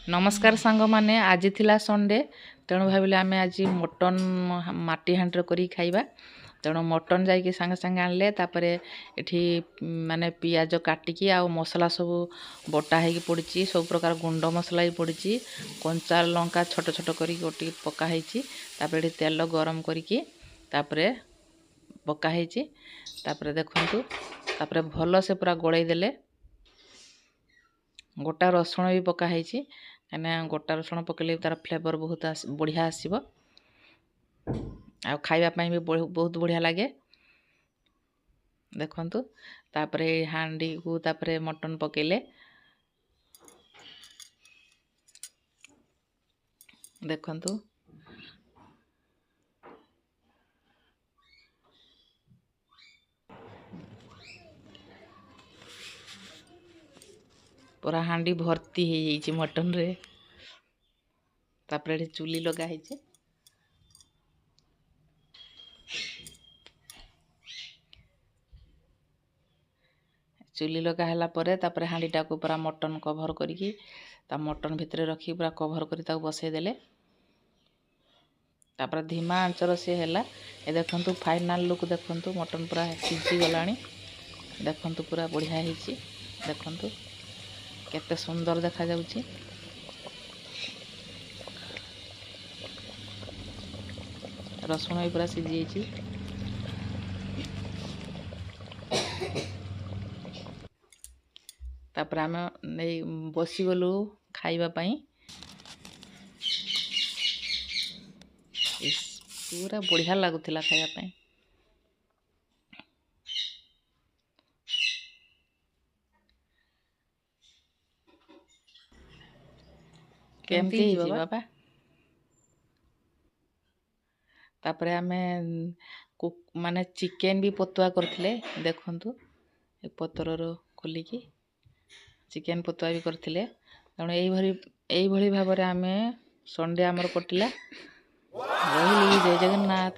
नमस्कार सांग माने आज थिला संडे तेणु भाविले आमे आज मटन माटी हांडर करी खाइबा। तेणु मटन जाइके सांगे सांगे आनले तापरे एठी माने पियाज काटिकी आ मसला सब बटा हेकी पड़िची सब प्रकार गुंड मसला ही पड़िची कंचा लंका छोट छोट करी गोटी पका हेची तापरे एठी तेल गरम करिकी तापरे पका हेची तापरे देखंतु तापरे भलो से पूरा गोळै देले गोटा रसुण भी पका हेची कने गोटा रसुण पकेले तार फ्लेवर बहुत बढ़िया आसीबो आ खाइबा पई भी बहुत बढ़िया लागे। देखंतु तापरे हांडी को तापरे मटन पकेले देखंतु पूरा हांडी भर्ती हो जाइए मटन रे। तापरे चुली लगा है चुली लगा है परे तापरे हांडी टाको पूरा मटन कभर करिकी ता मटन भितर रखी पूरा कभर करी ताको बसई देले तापरे धीमा आंचर से हैला। ए देखंतु फाइनल लुक देखंतु मटन पूरा सिझी गलानी देखंतु पूरा बढ़िया ହେଇଛି देखंतु केते सुंदर देखा जाउची। रसुण भी पूरा सिझी जाइए तापर आम नहीं बसीगलु खाइबा पई पूरा बढ़िया लगुला खाइबा पई। केमती ही बाबा तापरे आमे माने चिकेन भी पतुआ करथिले देखंतु ए पतर रो खोलिकी चिकेन पतुआ भी करथिले। तेणु एई भली भाबरे आमे संडे आमर कटिला। रहिली जय जगन्नाथ।